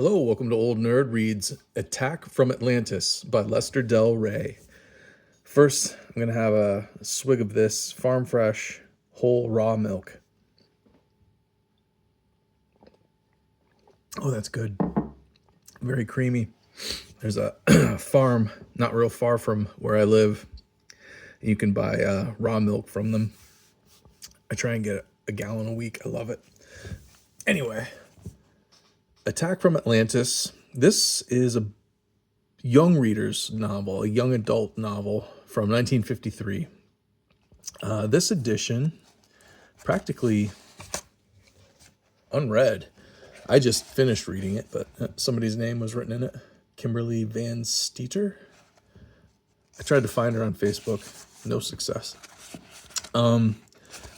Hello, welcome to Old Nerd Reads Attack from Atlantis by Lester del Rey. First, I'm going to have a swig of this farm fresh whole raw milk. Oh, that's good. Very creamy. There's a farm not real far from where I live. You can buy raw milk from them. I try and get a gallon a week. I love it. Anyway, Attack from Atlantis. This is a young reader's novel, a young adult novel from 1953. This edition, practically unread. I just finished reading it, but somebody's name was written in it. Kimberly Van Steeter. I tried to find her on Facebook. No success.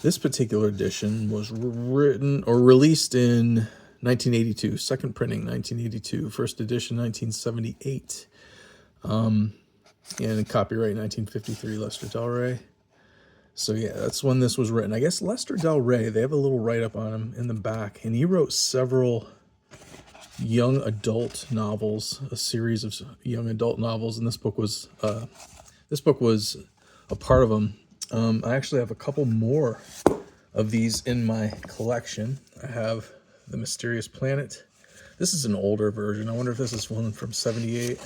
This particular edition was written or released in 1982, second printing 1982, first edition 1978, and copyright 1953, Lester del Rey. So yeah, that's when this was written. I guess Lester del Rey, they have a little write-up on him in the back, and he wrote several young adult novels, a series of young adult novels, and this book was a part of them. I actually have a couple more of these in my collection. I have The Mysterious Planet. This is an older version. I wonder if this is one from 78.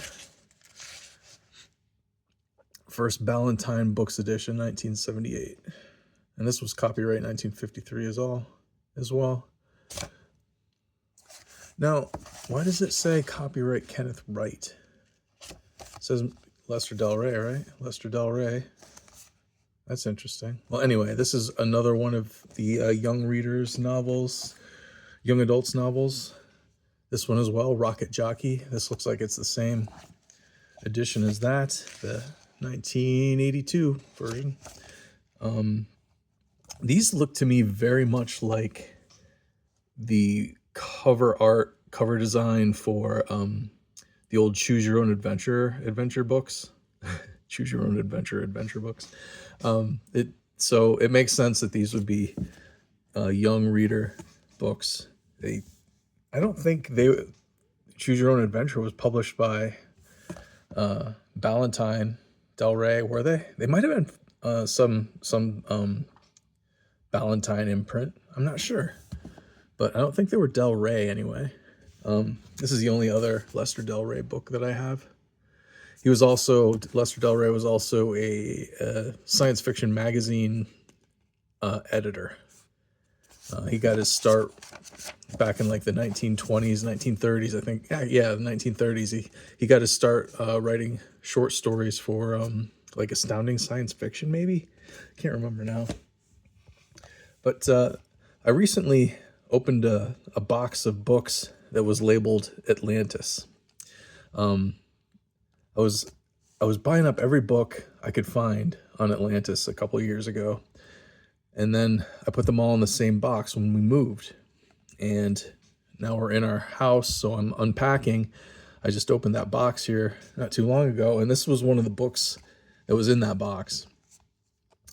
First Ballantine Books edition, 1978. And this was copyright 1953 as well. Now, why does it say copyright Kenneth Wright? It says Lester del Rey, right? Lester del Rey. That's interesting. Well, anyway, this is another one of the young readers' novels, young adults' novels. This one as well, Rocket Jockey. This looks like it's the same edition as that, the 1982 version. These look to me very much like the cover design for the old Choose Your Own Adventure books. Choose Your Own Adventure books. So it makes sense that these would be young reader books. I don't think Choose Your Own Adventure was published by Ballantine del Rey, were they? They might have been some Ballantine imprint. I'm not sure, but I don't think they were del Rey anyway. This is the only other Lester del Rey book that I have. Lester del Rey was also a science fiction magazine editor. He got his start back in like the 1920s, 1930s, I think. Yeah, the 1930s. He got his start writing short stories for like Astounding Science Fiction, maybe? Can't remember now. But I recently opened a box of books that was labeled Atlantis. I was buying up every book I could find on Atlantis a couple of years ago. And then I put them all in the same box when we moved. And now we're in our house, so I'm unpacking. I just opened that box here not too long ago, and this was one of the books that was in that box.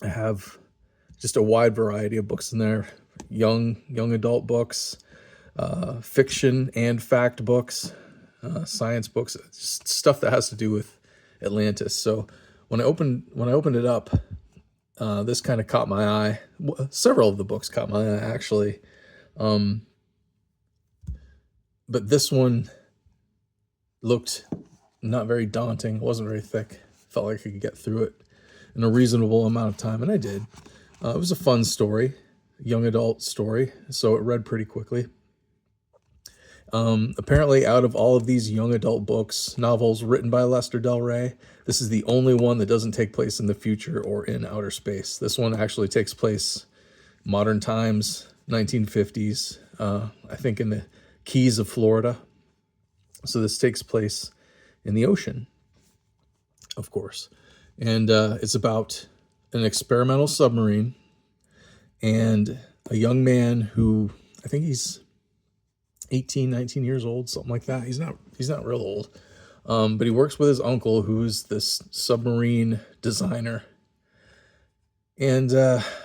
I have just a wide variety of books in there. Young adult books, fiction and fact books, science books, just stuff that has to do with Atlantis. So when I opened it up, this kind of caught my eye. Several of the books caught my eye, actually. But this one looked not very daunting. It wasn't very thick. Felt like I could get through it in a reasonable amount of time, and I did. It was a fun story, young adult story, so it read pretty quickly. Apparently, out of all of these young adult novels written by Lester del Rey, this is the only one that doesn't take place in the future or in outer space. This one actually takes place modern times, 1950s, I think in the Keys of Florida. So this takes place in the ocean, of course. And it's about an experimental submarine and a young man who, I think he's 18, 19 years old, something like that. He's not real old. But he works with his uncle, who's this submarine designer. And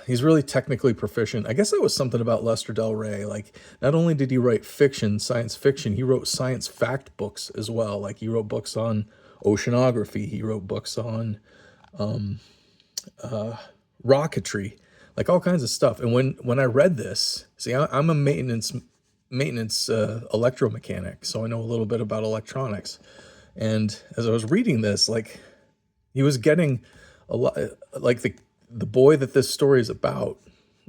he's really technically proficient. I guess that was something about Lester del Rey. Like, not only did he write fiction, science fiction, he wrote science fact books as well. Like, he wrote books on oceanography. He wrote books on rocketry, like all kinds of stuff. And when I read this, see, I'm a maintenance electromechanic, so I know a little bit about electronics. And as I was reading this, like, he was getting a lot, like the boy that this story is about,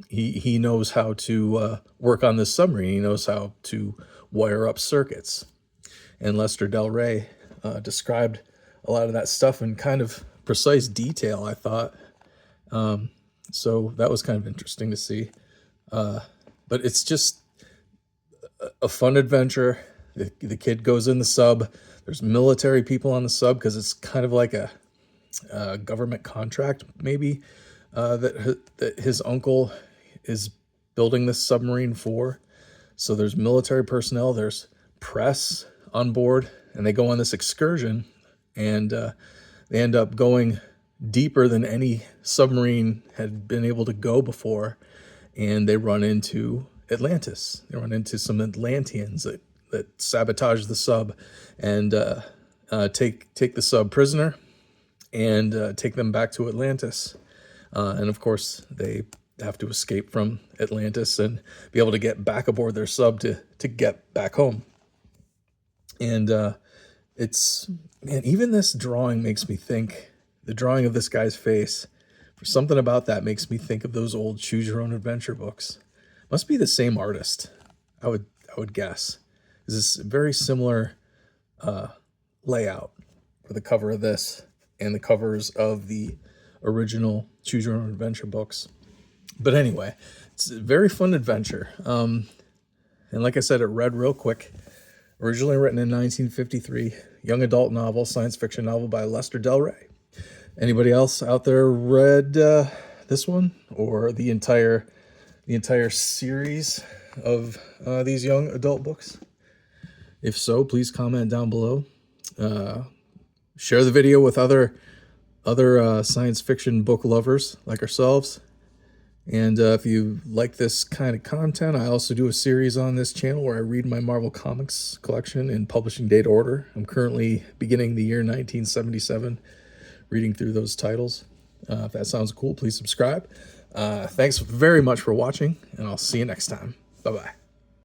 he knows how to work on this submarine. He knows how to wire up circuits. And Lester del Rey described a lot of that stuff in kind of precise detail, I thought. So that was kind of interesting to see. But it's just a fun adventure. The kid goes in the sub. There's military people on the sub because it's kind of like a government contract, maybe, that his uncle is building this submarine for. So there's military personnel, there's press on board, and they go on this excursion, and they end up going deeper than any submarine had been able to go before, and they run into Atlantis. They run into some Atlanteans that sabotage the sub and take the sub prisoner and take them back to Atlantis. And of course, they have to escape from Atlantis and be able to get back aboard their sub to get back home. And man, even this drawing makes me think, the drawing of this guy's face, for something about that makes me think of those old Choose Your Own Adventure books. Must be the same artist, I would guess. This is very similar layout for the cover of this and the covers of the original Choose Your Own Adventure books. But anyway, it's a very fun adventure. And like I said, it read real quick. Originally written in 1953, young adult novel, science fiction novel by Lester del Rey. Anybody else out there read this one or the entire series of these young adult books? If so, please comment down below. Share the video with other science fiction book lovers like ourselves. And if you like this kind of content, I also do a series on this channel where I read my Marvel Comics collection in publishing date order. I'm currently beginning the year 1977, reading through those titles. If that sounds cool, please subscribe. Thanks very much for watching, and I'll see you next time. Bye-bye.